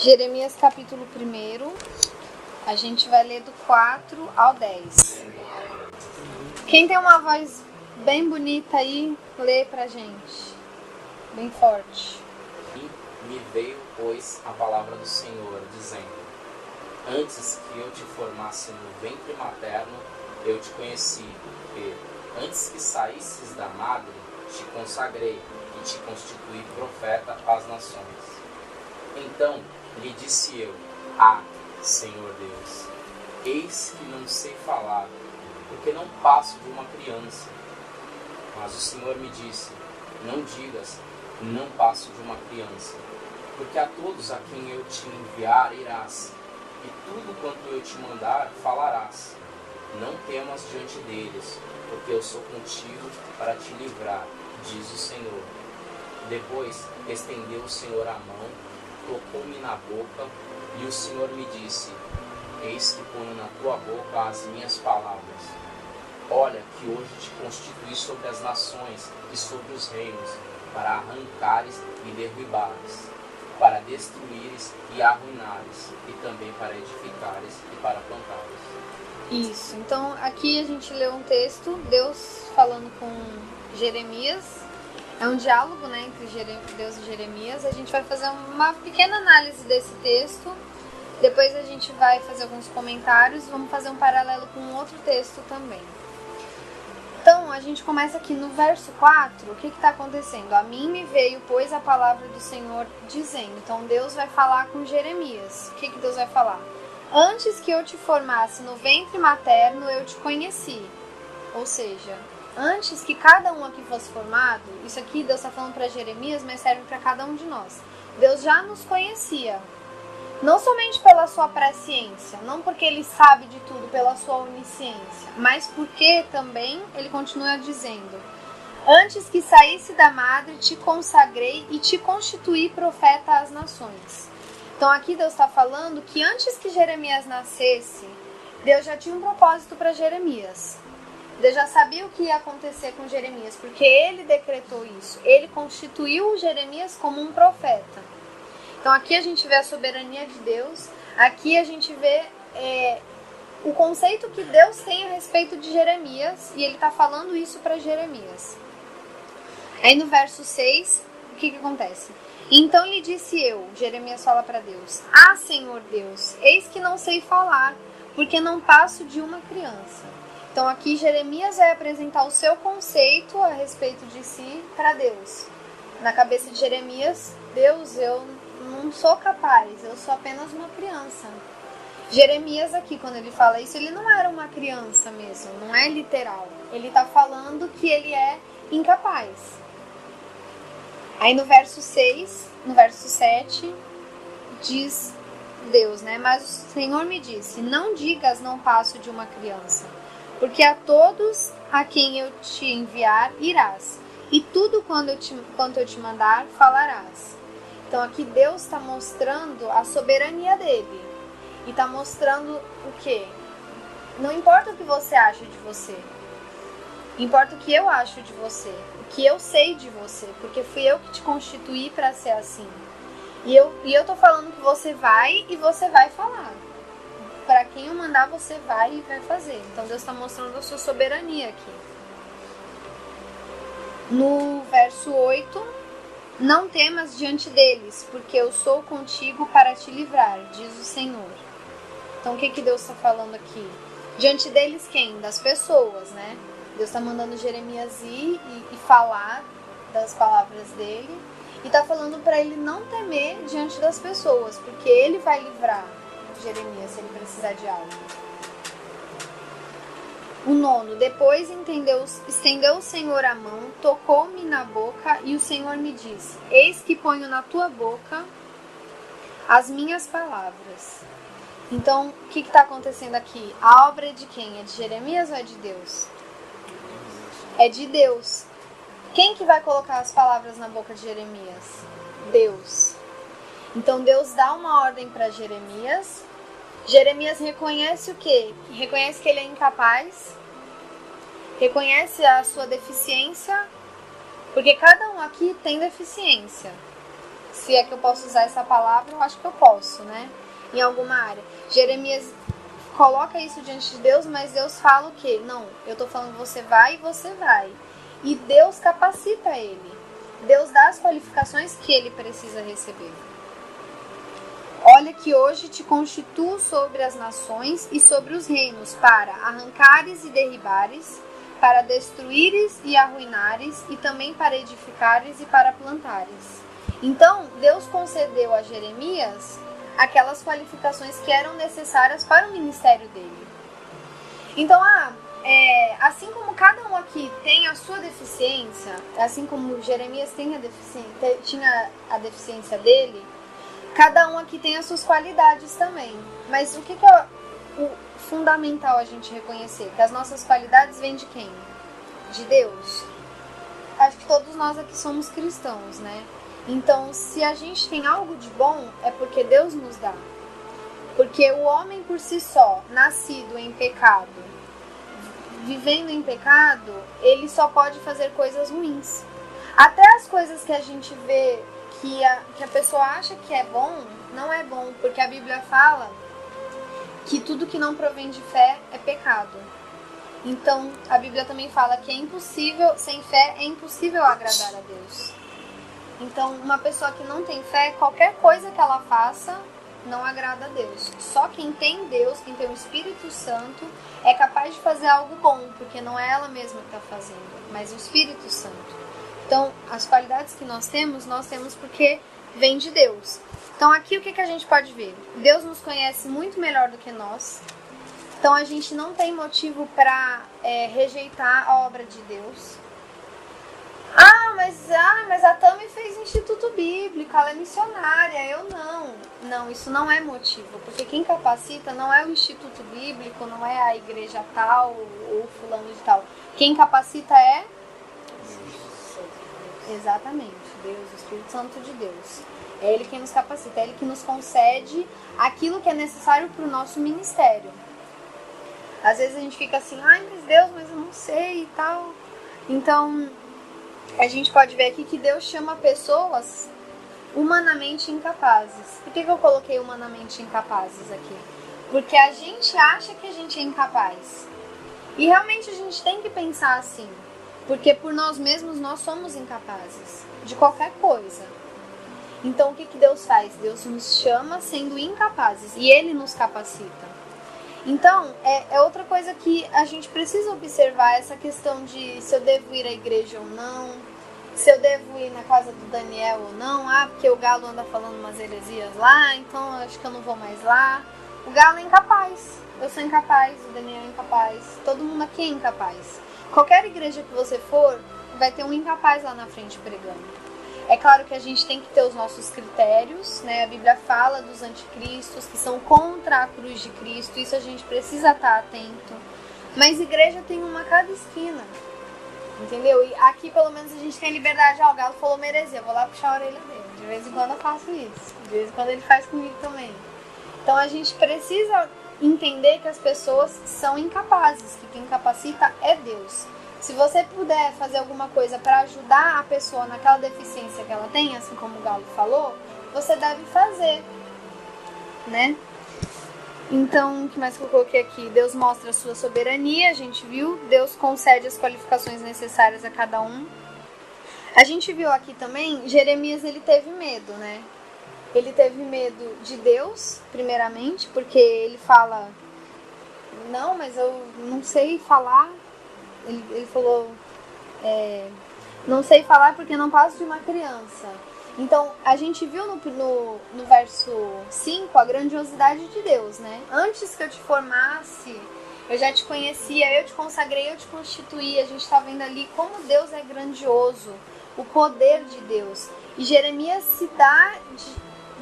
Jeremias capítulo 1, a gente vai ler do 4 ao 10. Quem tem uma voz bem bonita aí, lê pra gente, bem forte. E me veio, pois, a palavra do Senhor, dizendo: Antes que eu te formasse no ventre materno, eu te conheci, e antes que saísses da madre, te consagrei e te constituí profeta às nações. Então lhe disse eu: Senhor Deus, eis que não sei falar, porque não passo de uma criança. Mas o Senhor me disse: Não digas, não passo de uma criança, porque a todos a quem eu te enviar irás, e tudo quanto eu te mandar falarás. Não temas diante deles, porque eu sou contigo para te livrar, diz o Senhor. Depois estendeu o Senhor a mão, tocou-me na boca, e o Senhor me disse: Eis que ponho na tua boca as minhas palavras. Olha que hoje te constituí sobre as nações e sobre os reinos, para arrancares e derribares, para destruíres e arruinares, e também para edificares e para plantares. Isso, então aqui a gente lê um texto, Deus falando com Jeremias. É um diálogo, né, entre Deus e Jeremias. A gente vai fazer uma pequena análise desse texto. Depois a gente vai fazer alguns comentários. Vamos fazer um paralelo com outro texto também. Então, a gente começa aqui no verso 4. O que está acontecendo? A mim me veio, pois, a palavra do Senhor dizendo. Então, Deus vai falar com Jeremias. O que Deus vai falar? Antes que eu te formasse no ventre materno, eu te conheci. Ou seja, antes que cada um aqui fosse formado, isso aqui Deus está falando para Jeremias, mas serve para cada um de nós. Deus já nos conhecia, não somente pela sua presciência, não porque Ele sabe de tudo, pela sua onisciência, mas porque também Ele continua dizendo: Antes que saísse da madre, te consagrei e te constituí profeta às nações. Então aqui Deus está falando que antes que Jeremias nascesse, Deus já tinha um propósito para Jeremias. Deus já sabia o que ia acontecer com Jeremias, porque Ele decretou isso. Ele constituiu Jeremias como um profeta. Então aqui a gente vê a soberania de Deus. Aqui a gente vê o conceito que Deus tem a respeito de Jeremias. E Ele está falando isso para Jeremias. Aí no verso 6, o que acontece? Então lhe disse eu, Jeremias fala para Deus: Senhor Deus, eis que não sei falar, porque não passo de uma criança. Então aqui Jeremias vai apresentar o seu conceito a respeito de si para Deus. Na cabeça de Jeremias: Deus, eu não sou capaz, eu sou apenas uma criança. Jeremias aqui, quando ele fala isso, ele não era uma criança mesmo, não é literal. Ele está falando que ele é incapaz. Aí no verso 6, no verso 7, diz Deus, né? Mas o Senhor me disse: Não digas, não passo de uma criança, porque a todos a quem eu te enviar irás, e tudo quanto eu te mandar falarás. Então aqui Deus está mostrando a soberania dele. E está mostrando o quê? Não importa o que você acha de você. Importa o que eu acho de você. O que eu sei de você. Porque fui eu que te constituí para ser assim. E eu tô falando que você vai e você vai falar. Para quem eu mandar, você vai e vai fazer. Então Deus está mostrando a sua soberania aqui. No verso 8: Não temas diante deles, porque eu sou contigo para te livrar, diz o Senhor. Então o que Deus está falando aqui? Diante deles quem? Das pessoas, né? Deus está mandando Jeremias ir e falar das palavras dele. E está falando para ele não temer diante das pessoas, porque ele vai livrar Jeremias se ele precisar de algo. O 9: Depois estendeu o Senhor a mão, tocou-me na boca, e o Senhor me disse: Eis que ponho na tua boca as minhas palavras. Então, o que está acontecendo aqui? A obra é de quem? É de Jeremias ou é de Deus? É de Deus. Quem que vai colocar as palavras na boca de Jeremias? Deus. Então Deus dá uma ordem para Jeremias. Jeremias reconhece o quê? Reconhece que ele é incapaz. Reconhece a sua deficiência. Porque cada um aqui tem deficiência. se é que eu posso usar essa palavra, eu acho que eu posso, né? Em alguma área. Jeremias coloca isso diante de Deus, mas Deus fala o quê? Não, eu tô falando você vai e você vai. E Deus capacita ele. Deus dá as qualificações que ele precisa receber. Olha que hoje te constituo sobre as nações e sobre os reinos, para arrancares e derribares, para destruíres e arruinares, e também para edificares e para plantares. Então, Deus concedeu a Jeremias aquelas qualificações que eram necessárias para o ministério dele. Então, assim como cada um aqui tem a sua deficiência, assim como Jeremias tinha a deficiência dele, cada um aqui tem as suas qualidades também. Mas o que é o fundamental a gente reconhecer? Que as nossas qualidades vêm de quem? De Deus. Acho que todos nós aqui somos cristãos, né? Então, se a gente tem algo de bom, é porque Deus nos dá. Porque o homem por si só, nascido em pecado, vivendo em pecado, ele só pode fazer coisas ruins. Até as coisas que a gente vê que a pessoa acha que é bom, não é bom, porque a Bíblia fala que tudo que não provém de fé é pecado. Então, a Bíblia também fala que é impossível, sem fé, é impossível agradar a Deus. Então, uma pessoa que não tem fé, qualquer coisa que ela faça, não agrada a Deus. Só quem tem Deus, quem tem o Espírito Santo, é capaz de fazer algo bom, porque não é ela mesma que está fazendo, mas o Espírito Santo. Então, as qualidades que nós temos porque vem de Deus. Então, aqui o que a gente pode ver? Deus nos conhece muito melhor do que nós. Então, a gente não tem motivo para rejeitar a obra de Deus. Mas a Tami fez instituto bíblico, ela é missionária, eu não. Não, isso não é motivo, porque quem capacita não é o instituto bíblico, não é a igreja tal ou fulano de tal. Quem capacita é exatamente Deus, o Espírito Santo de Deus. É Ele quem nos capacita, é Ele que nos concede aquilo que é necessário para o nosso ministério. Às vezes a gente fica assim, mas Deus, mas eu não sei e tal. Então, a gente pode ver aqui que Deus chama pessoas humanamente incapazes. Por que eu coloquei humanamente incapazes aqui? Porque a gente acha que a gente é incapaz. E realmente a gente tem que pensar assim. Porque por nós mesmos nós somos incapazes de qualquer coisa. Então o que Deus faz? Deus nos chama sendo incapazes e Ele nos capacita. Então, é outra coisa que a gente precisa observar, essa questão de se eu devo ir à igreja ou não, se eu devo ir na casa do Daniel ou não, porque o Galo anda falando umas heresias lá, então eu acho que eu não vou mais lá. O Galo é incapaz, eu sou incapaz, o Daniel é incapaz, todo mundo aqui é incapaz. Qualquer igreja que você for, vai ter um incapaz lá na frente pregando. É claro que a gente tem que ter os nossos critérios, né? A Bíblia fala dos anticristos que são contra a cruz de Cristo, isso a gente precisa estar atento. Mas igreja tem uma a cada esquina, entendeu? E aqui pelo menos a gente tem liberdade. O Galo falou uma heresia, eu vou lá puxar a orelha dele. De vez em quando eu faço isso, de vez em quando ele faz comigo também. Então a gente precisa entender que as pessoas são incapazes, que quem capacita é Deus. Se você puder fazer alguma coisa para ajudar a pessoa naquela deficiência que ela tem, assim como o Galo falou, você deve fazer, né? Então, o que mais que eu coloquei aqui? Deus mostra a sua soberania, a gente viu. Deus concede as qualificações necessárias a cada um. A gente viu aqui também, Jeremias, ele teve medo, né? Ele teve medo de Deus, primeiramente, porque ele fala, não, mas eu não sei falar. Ele falou, não sei falar porque não passo de uma criança. Então, a gente viu no verso 5 a grandiosidade de Deus, né? Antes que eu te formasse, eu já te conhecia, eu te consagrei, eu te constituí. A gente está vendo ali como Deus é grandioso, o poder de Deus. E Jeremias se dá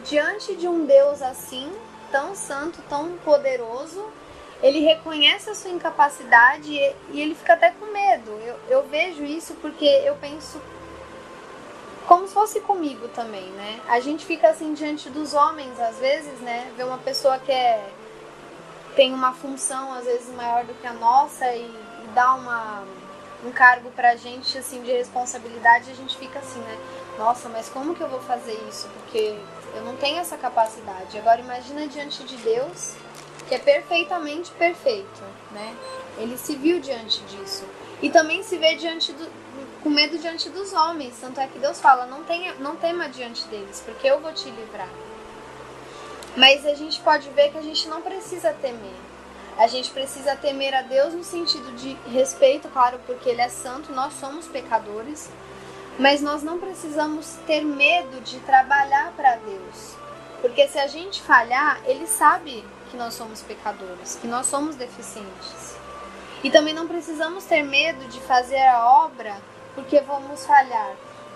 diante de um Deus assim, tão santo, tão poderoso. Ele reconhece a sua incapacidade e ele fica até com medo. Eu vejo isso porque eu penso como se fosse comigo também, né? A gente fica assim diante dos homens, às vezes, né? Vê uma pessoa que tem uma função, às vezes, maior do que a nossa e dá um cargo pra gente, assim, de responsabilidade, a gente fica assim, né? Nossa, mas como que eu vou fazer isso? Porque eu não tenho essa capacidade. Agora imagina diante de Deus, que é perfeitamente perfeito, né? Ele se viu diante disso. E também se vê com medo diante dos homens. Tanto é que Deus fala, não tema diante deles, porque eu vou te livrar. Mas a gente pode ver que a gente não precisa temer. A gente precisa temer a Deus no sentido de respeito, claro, porque Ele é santo, nós somos pecadores. Mas nós não precisamos ter medo de trabalhar para Deus. Porque se a gente falhar, Ele sabe que nós somos pecadores, que nós somos deficientes. E também não precisamos ter medo de fazer a obra porque vamos falhar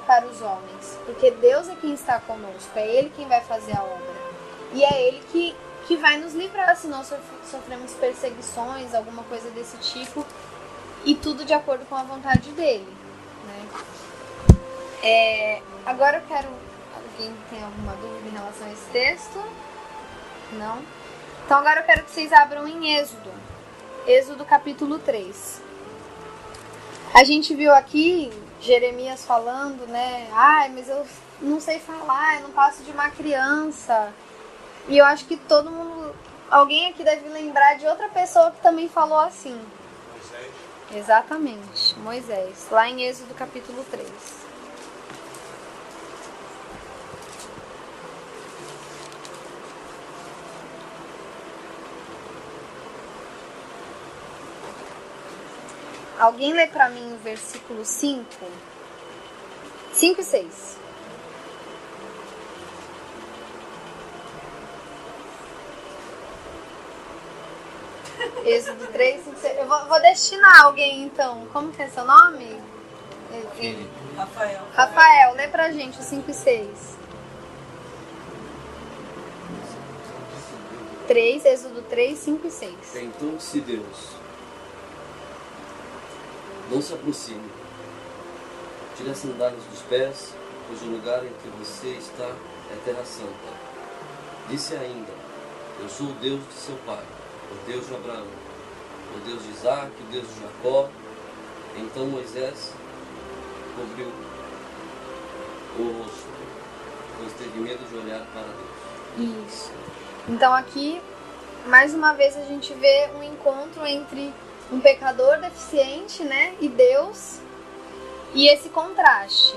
para os homens. Porque Deus é quem está conosco, é Ele quem vai fazer a obra. E é Ele que vai nos livrar se nós sofremos perseguições, alguma coisa desse tipo. E tudo de acordo com a vontade dEle, né? Agora eu quero... Alguém tem alguma dúvida em relação a esse texto? Não? Então agora eu quero que vocês abram em Êxodo. Êxodo capítulo 3. A gente viu aqui Jeremias falando, né? Ai, mas eu não sei falar, eu não passo de uma criança. E eu acho que todo mundo... Alguém aqui deve lembrar de outra pessoa que também falou assim. Moisés. Exatamente, Moisés. Lá em Êxodo capítulo 3. Alguém lê pra mim o versículo 5? 5 e 6. Êxodo 3, 5, 6. Eu vou destinar alguém então. Como que é seu nome? Rafael. Rafael, lê pra gente o 5 e 6. 3, Êxodo 3, 5 e 6. Então disse Deus: não se aproxime, tire as sandálias dos pés, pois o lugar em que você está é terra santa. Disse ainda: eu sou o Deus de seu pai, o Deus de Abraão, o Deus de Isaac, o Deus de Jacó. Então Moisés cobriu o rosto, pois teve medo de olhar para Deus. Isso. Então aqui, mais uma vez, a gente vê um encontro entre um pecador deficiente, né, e Deus, e esse contraste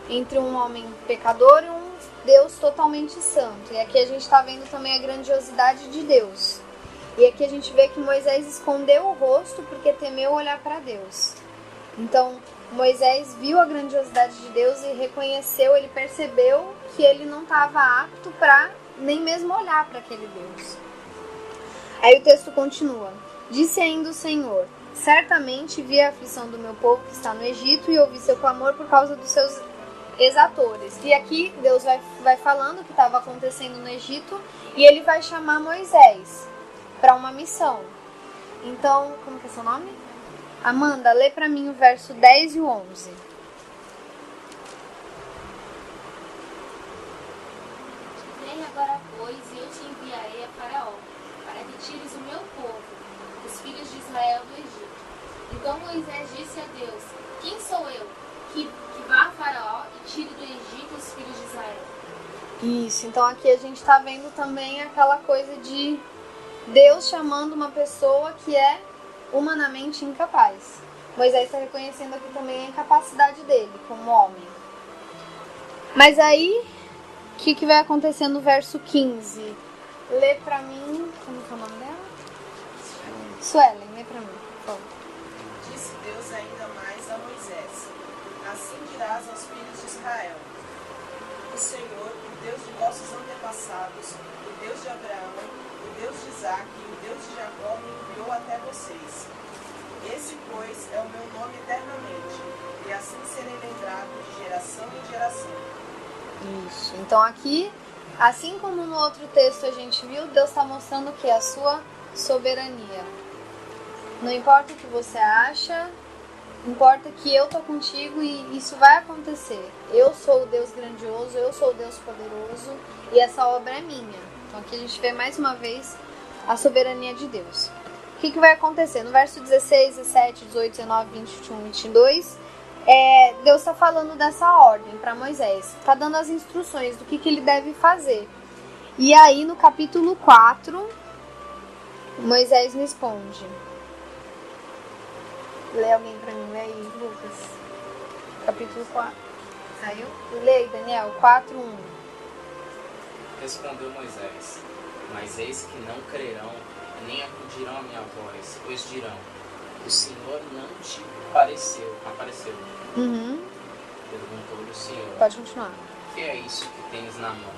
entre um homem pecador e um Deus totalmente santo. E aqui a gente está vendo também a grandiosidade de Deus. E aqui a gente vê que Moisés escondeu o rosto porque temeu olhar para Deus. Então, Moisés viu a grandiosidade de Deus e reconheceu, ele percebeu que ele não estava apto para nem mesmo olhar para aquele Deus. Aí o texto continua. Disse ainda o Senhor: certamente vi a aflição do meu povo que está no Egito e ouvi seu clamor por causa dos seus exatores. E aqui Deus vai falando o que estava acontecendo no Egito e ele vai chamar Moisés para uma missão. Então, como que é seu nome? Amanda, lê para mim o verso 10 e o 11. Vem agora, pois, e eu te enviarei a Faraó, para que tires o meu povo, os filhos de Israel, do Egito. Então Moisés disse a Deus: quem sou eu que vá a Faraó e tire do Egito os filhos de Israel? Isso, então aqui a gente está vendo também aquela coisa de Deus chamando uma pessoa que é humanamente incapaz. Moisés está reconhecendo aqui também a incapacidade dele como homem. Mas aí, o que vai acontecer no verso 15? Lê pra mim, como é o nome dela? Suelen, lê pra mim, por favor. Disse Deus ainda mais a Moisés: assim dirás aos filhos de Israel: o Senhor, o Deus de vossos antepassados, o Deus de Abraão, o Deus de Isaac e o Deus de Jacó me enviou até vocês. Esse, pois, é o meu nome eternamente, e assim serei lembrado de geração em geração. Isso, então aqui, assim como no outro texto a gente viu, Deus está mostrando que a sua soberania. Não importa o que você acha, importa que eu tô contigo e isso vai acontecer. Eu sou o Deus grandioso, eu sou o Deus poderoso e essa obra é minha. Então aqui a gente vê mais uma vez a soberania de Deus. O que vai acontecer? No verso 16, 17, 18, 19, 20, 21, 22, Deus está falando dessa ordem para Moisés. Está dando as instruções do que ele deve fazer. E aí, no capítulo 4, Moisés responde. Lê alguém para mim, lê aí, Lucas. Capítulo 4. Saiu? Lê aí, Daniel, 4, 1. Respondeu Moisés: mas eis que não crerão, nem acudirão à minha voz, pois dirão: o Senhor não te apareceu. Perguntou-lhe o Senhor: Pode continuar. que é isso que tens na mão?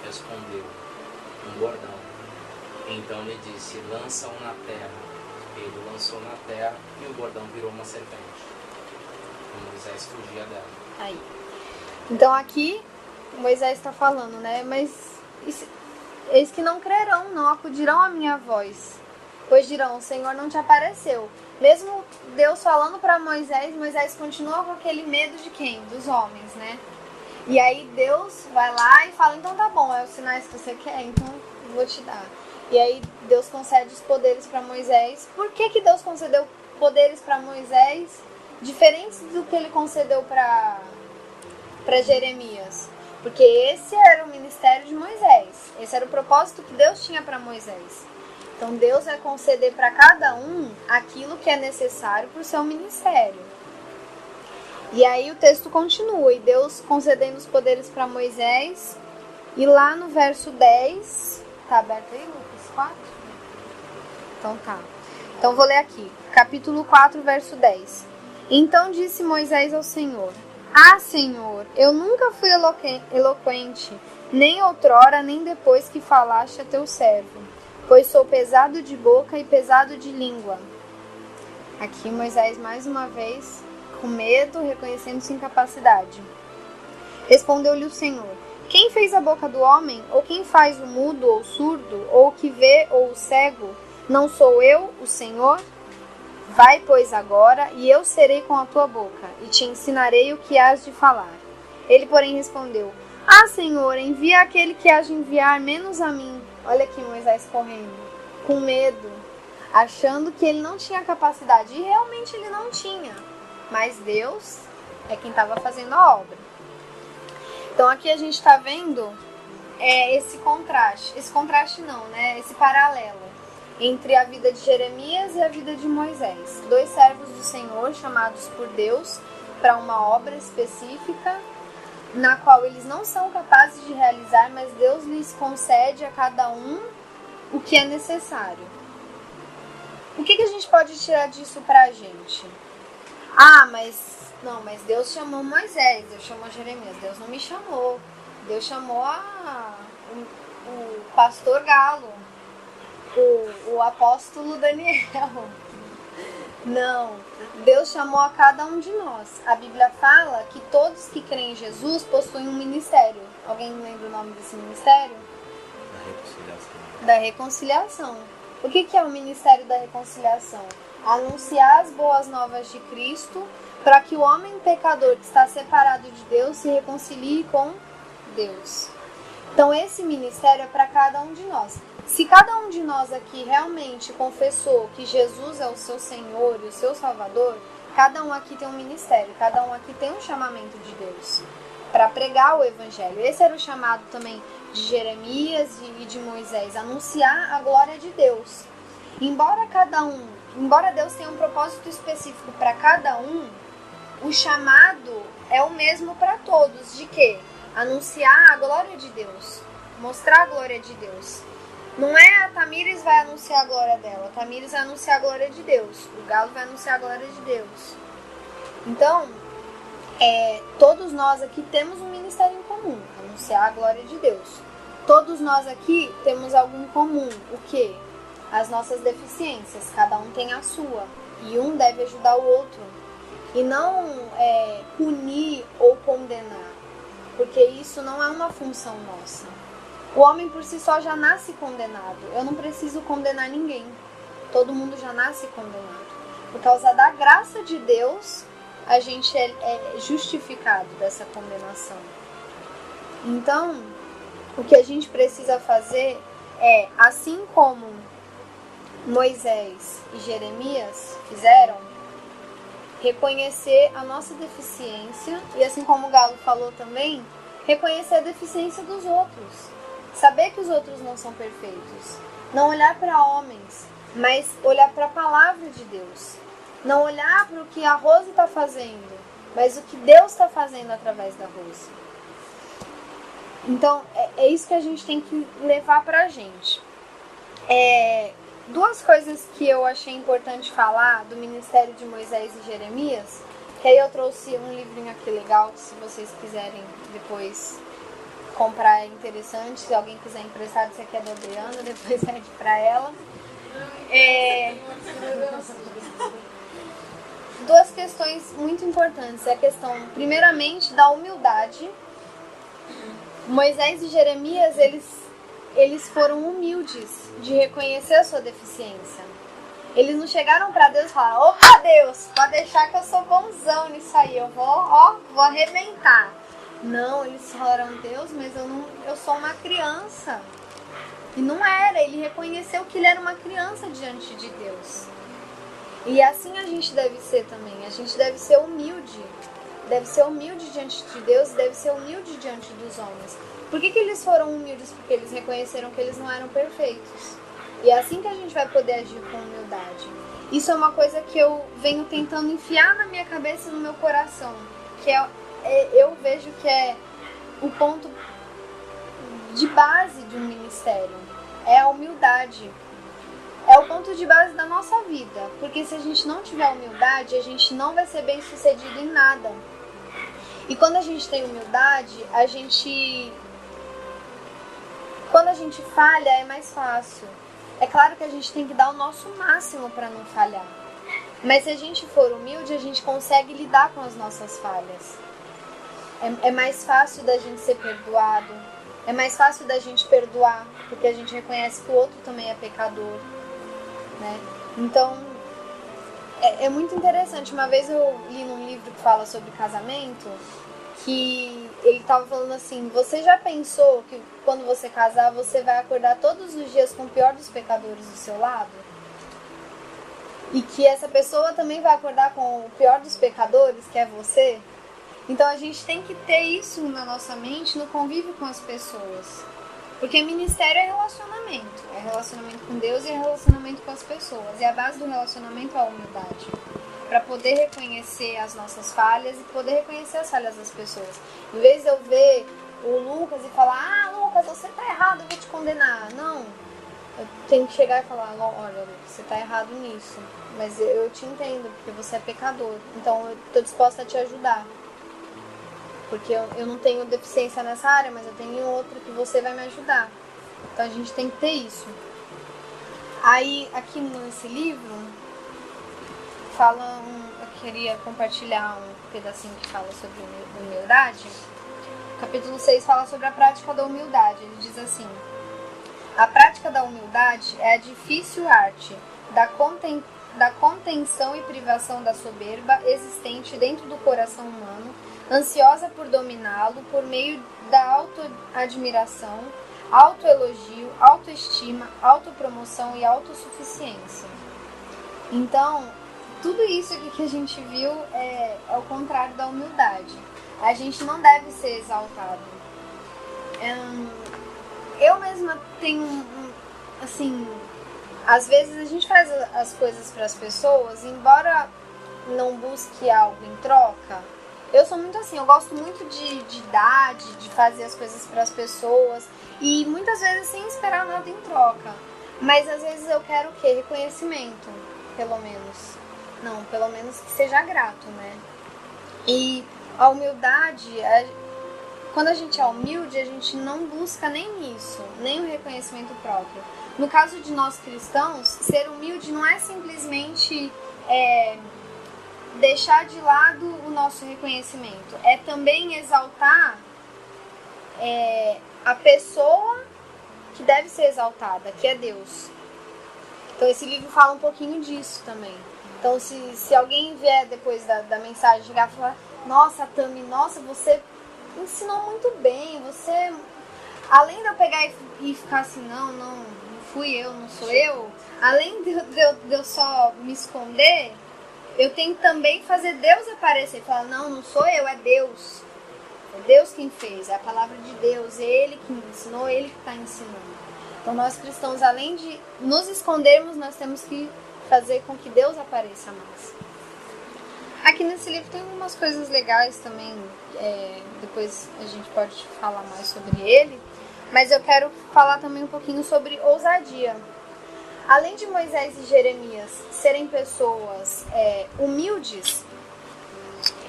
Respondeu: um bordão. Então lhe disse: lança-o na terra. Ele lançou na terra e o bordão virou uma serpente. E Moisés fugia dela. Aí. Então aqui Moisés está falando, né? Mas eis que não crerão, não acudirão à minha voz, pois dirão: o Senhor não te apareceu. Mesmo Deus falando para Moisés, Moisés continua com aquele medo de quem? Dos homens, né? E aí Deus vai lá e fala: então tá bom, é os sinais que você quer, então eu vou te dar. E aí Deus concede os poderes para Moisés. Por que Deus concedeu poderes para Moisés diferentes do que ele concedeu para Jeremias? Porque esse era o ministério de Moisés. Esse era o propósito que Deus tinha para Moisés. Então Deus vai conceder para cada um aquilo que é necessário para o seu ministério. E aí o texto continua. E Deus concedendo os poderes para Moisés. E lá no verso 10... Tá aberto aí, Lucas 4? Então tá. Então vou ler aqui. Capítulo 4, verso 10. Então disse Moisés ao Senhor: ah, Senhor, eu nunca fui eloquente, nem outrora, nem depois que falaste a teu servo, pois sou pesado de boca e pesado de língua. Aqui Moisés mais uma vez, com medo, reconhecendo sua incapacidade. Respondeu-lhe o Senhor: quem fez a boca do homem? Ou quem faz o mudo ou o surdo? Ou o que vê ou o cego? Não sou eu, o Senhor? Vai, pois, agora, e eu serei com a tua boca, e te ensinarei o que hás de falar. Ele, porém, respondeu: ah, Senhor, envia aquele que hás de enviar, menos a mim. Olha aqui Moisés correndo, com medo, achando que ele não tinha capacidade. E realmente ele não tinha. Mas Deus é quem estava fazendo a obra. Então aqui a gente está vendo esse contraste. Esse contraste não, né? Esse paralelo entre a vida de Jeremias e a vida de Moisés. Dois servos do Senhor chamados por Deus para uma obra específica, na qual eles não são capazes de realizar, mas Deus lhes concede a cada um o que é necessário. O que a gente pode tirar disso para a gente? Ah, mas Deus chamou Moisés, Deus chamou Jeremias, Deus não me chamou. Deus chamou o pastor Galo, o apóstolo Daniel. Não, Deus chamou a cada um de nós. A Bíblia fala que todos que creem em Jesus possuem um ministério. Alguém lembra o nome desse ministério? Da reconciliação. O que é o ministério da reconciliação? Anunciar as boas novas de Cristo para que o homem pecador que está separado de Deus se reconcilie com Deus. Então esse ministério é para cada um de nós. Se cada um de nós aqui realmente confessou que Jesus é o seu Senhor e o seu Salvador, cada um aqui tem um ministério, cada um aqui tem um chamamento de Deus para pregar o Evangelho. Esse era o chamado também de Jeremias e de Moisés, anunciar a glória de Deus. Embora Deus tenha um propósito específico para cada um, o chamado é o mesmo para todos. De quê? Anunciar a glória de Deus, mostrar a glória de Deus. Não é a Tamires vai anunciar a glória dela, a Tamires vai anunciar a glória de Deus, o Galo vai anunciar a glória de Deus. Então, todos nós aqui temos um ministério em comum, anunciar a glória de Deus. Todos nós aqui temos algo em comum, o quê? As nossas deficiências, cada um tem a sua, e um deve ajudar o outro. E não punir ou condenar, porque isso não é uma função nossa. O homem por si só já nasce condenado. Eu não preciso condenar ninguém. Todo mundo já nasce condenado. Por causa da graça de Deus, a gente é justificado dessa condenação. Então, o que a gente precisa fazer é, assim como Moisés e Jeremias fizeram, reconhecer a nossa deficiência e, assim como o Galo falou também, reconhecer a deficiência dos outros. Saber que os outros não são perfeitos. Não olhar para homens, mas olhar para a palavra de Deus. Não olhar para o que a Rose está fazendo, mas o que Deus está fazendo através da Rose. Então, é isso que a gente tem que levar para a gente. Duas coisas que eu achei importante falar do ministério de Moisés e Jeremias, que aí eu trouxe um livrinho aqui legal, que se vocês quiserem depois comprar é interessante, se alguém quiser emprestar, isso aqui é da Adriana, depois pede para ela. Duas questões muito importantes, a questão primeiramente da humildade. Moisés e Jeremias, eles foram humildes de reconhecer a sua deficiência. Eles não chegaram para Deus e falaram: opa, Deus, pode deixar que eu sou bonzão nisso aí, eu vou arrebentar. Não, eles falaram: Deus, mas eu sou uma criança. E não era, ele reconheceu que ele era uma criança diante de Deus. E assim a gente deve ser também, a gente deve ser humilde. Deve ser humilde diante de Deus e deve ser humilde diante dos homens. Por que eles foram humildes? Porque eles reconheceram que eles não eram perfeitos. E é assim que a gente vai poder agir com humildade. Isso é uma coisa que eu venho tentando enfiar na minha cabeça e no meu coração. Que eu vejo que é o ponto de base de um ministério. É a humildade. É o ponto de base da nossa vida. Porque se a gente não tiver humildade, a gente não vai ser bem sucedido em nada. E quando a gente tem humildade, quando a gente falha, é mais fácil. É claro que a gente tem que dar o nosso máximo para não falhar. Mas se a gente for humilde, a gente consegue lidar com as nossas falhas. É mais fácil da gente ser perdoado. É mais fácil da gente perdoar, porque a gente reconhece que o outro também é pecador, né? Então, é muito interessante. Uma vez eu li num livro que fala sobre casamento, que ele estava falando assim: você já pensou que quando você casar, você vai acordar todos os dias com o pior dos pecadores do seu lado? E que essa pessoa também vai acordar com o pior dos pecadores, que é você? Então a gente tem que ter isso na nossa mente, no convívio com as pessoas. Porque ministério é relacionamento. É relacionamento com Deus e é relacionamento com as pessoas. E a base do relacionamento é a humildade. Para poder reconhecer as nossas falhas e poder reconhecer as falhas das pessoas. Em vez de eu ver o Lucas e falar: ah, Lucas, você tá errado, eu vou te condenar. Não. Eu tenho que chegar e falar: olha, Lucas, você tá errado nisso. Mas eu te entendo, porque você é pecador. Então eu tô disposta a te ajudar. Porque eu não tenho deficiência nessa área, mas eu tenho outra que você vai me ajudar. Então a gente tem que ter isso. Aí, aqui nesse livro, eu queria compartilhar um pedacinho que fala sobre humildade. O capítulo 6 fala sobre a prática da humildade. Ele diz assim: a prática da humildade é a difícil arte da contenção e privação da soberba existente dentro do coração humano, ansiosa por dominá-lo por meio da autoadmiração, autoelogio, autoestima, autopromoção e autossuficiência. Então, tudo isso aqui que a gente viu é o contrário da humildade. A gente não deve ser exaltado. Eu mesma tenho, assim, às vezes a gente faz as coisas para as pessoas, embora não busque algo em troca. Eu sou muito assim, eu gosto muito de dar, de fazer as coisas para as pessoas e muitas vezes sem esperar nada em troca. Mas às vezes eu quero o quê? Reconhecimento, pelo menos. Não, pelo menos que seja grato, né? E a humildade, quando a gente é humilde, a gente não busca nem isso, nem o reconhecimento próprio. No caso de nós cristãos, ser humilde não é simplesmente deixar de lado o nosso reconhecimento. É também exaltar a pessoa que deve ser exaltada, que é Deus. Então esse livro fala um pouquinho disso também. Então se alguém vier depois da mensagem chegar e falar: nossa, Tami, nossa, você ensinou muito bem, você... Além de eu pegar e ficar assim, não fui eu, não sou eu, além de eu só me esconder, eu tenho que também fazer Deus aparecer. Falar, não sou eu, é Deus. É Deus quem fez, é a palavra de Deus, é Ele que me ensinou, Ele que está ensinando. Então nós cristãos, além de nos escondermos, nós temos que fazer com que Deus apareça mais. Aqui nesse livro tem algumas coisas legais também, depois a gente pode falar mais sobre ele, mas eu quero falar também um pouquinho sobre ousadia. Além de Moisés e Jeremias serem pessoas humildes,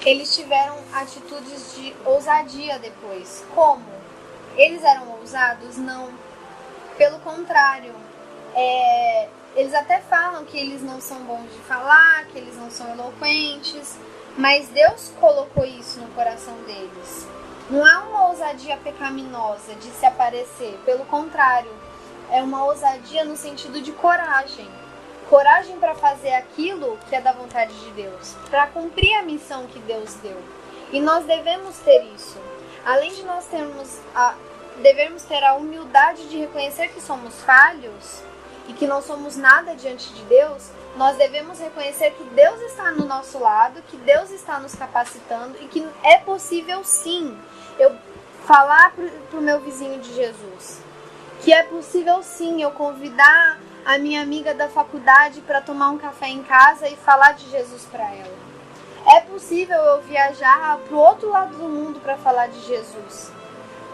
eles tiveram atitudes de ousadia depois. Como? Eles eram ousados? Não. Pelo contrário, eles até falam que eles não são bons de falar, que eles não são eloquentes, mas Deus colocou isso no coração deles. Não é uma ousadia pecaminosa de se aparecer, pelo contrário, é uma ousadia no sentido de coragem. Coragem para fazer aquilo que é da vontade de Deus, para cumprir a missão que Deus deu. E nós devemos ter isso. Além de nós devemos ter a humildade de reconhecer que somos falhos e que não somos nada diante de Deus, nós devemos reconhecer que Deus está no nosso lado, que Deus está nos capacitando e que é possível sim eu falar para o meu vizinho de Jesus. Que é possível sim eu convidar a minha amiga da faculdade para tomar um café em casa e falar de Jesus para ela. É possível eu viajar para o outro lado do mundo para falar de Jesus.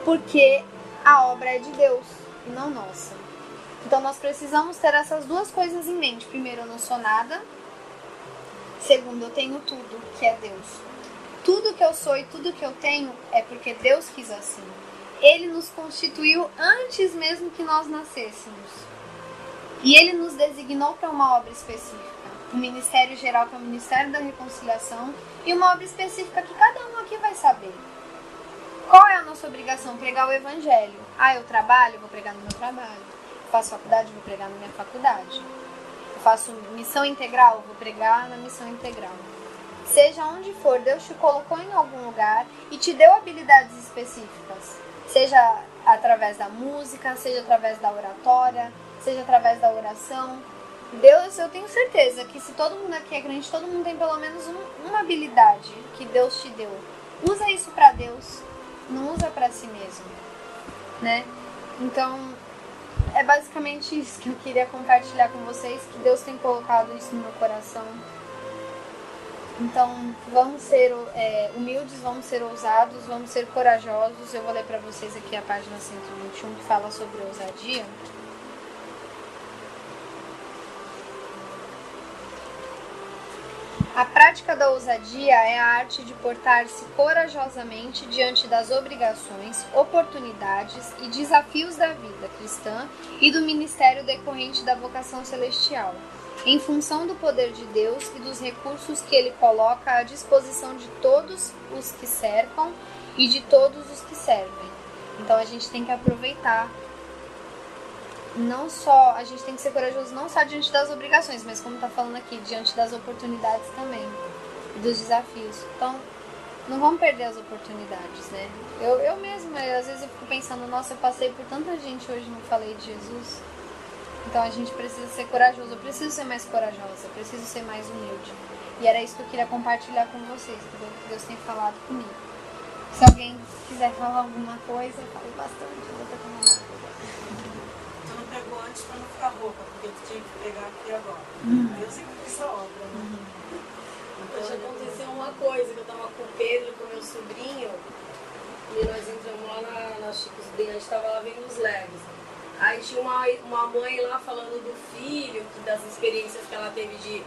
Porque a obra é de Deus e não nossa. Então nós precisamos ter essas duas coisas em mente. Primeiro, eu não sou nada. Segundo, eu tenho tudo, que é Deus. Tudo que eu sou e tudo que eu tenho é porque Deus quis assim. Ele nos constituiu antes mesmo que nós nascêssemos. E Ele nos designou para uma obra específica. Um ministério geral, que é o Ministério da Reconciliação, e uma obra específica que cada um aqui vai saber. Qual é a nossa obrigação? Pregar o Evangelho. Eu trabalho, vou pregar no meu trabalho. Faço faculdade, vou pregar na minha faculdade. Eu faço missão integral, vou pregar na missão integral. Seja onde for, Deus te colocou em algum lugar e te deu habilidades específicas. Seja através da música, seja através da oratória, seja através da oração. Deus, eu tenho certeza que se todo mundo aqui é crente, todo mundo tem pelo menos uma habilidade que Deus te deu. Usa isso para Deus, não usa para si mesmo, né? Então, é basicamente isso que eu queria compartilhar com vocês, que Deus tem colocado isso no meu coração. Então, vamos ser humildes, vamos ser ousados, vamos ser corajosos. Eu vou ler para vocês aqui a página 121, que fala sobre ousadia. A prática da ousadia é a arte de portar-se corajosamente diante das obrigações, oportunidades e desafios da vida cristã e do ministério decorrente da vocação celestial, em função do poder de Deus e dos recursos que Ele coloca à disposição de todos os que cercam e de todos os que servem. Então a gente tem que aproveitar. A gente tem que ser corajoso não só diante das obrigações, mas como está falando aqui, diante das oportunidades também, e dos desafios. Então, não vamos perder as oportunidades, né? Eu mesma, às vezes eu fico pensando, nossa, eu passei por tanta gente hoje, não falei de Jesus. Então a gente precisa ser corajoso, eu preciso ser mais corajosa, eu preciso ser mais humilde. E era isso que eu queria compartilhar com vocês, que Deus tem falado comigo. Se alguém quiser falar alguma coisa, eu falei bastante, eu vou ter que tomar uma coisa. Pegou antes para não ficar rouca, porque tu tinha que pegar aqui agora. Deus sempre fez essa obra, né? Hoje aconteceu uma coisa, que eu tava com o Pedro, com o meu sobrinho, e nós entramos lá na Chico Bem, a gente tava lá vendo os Legos. Aí tinha uma mãe lá falando do filho, das experiências que ela teve de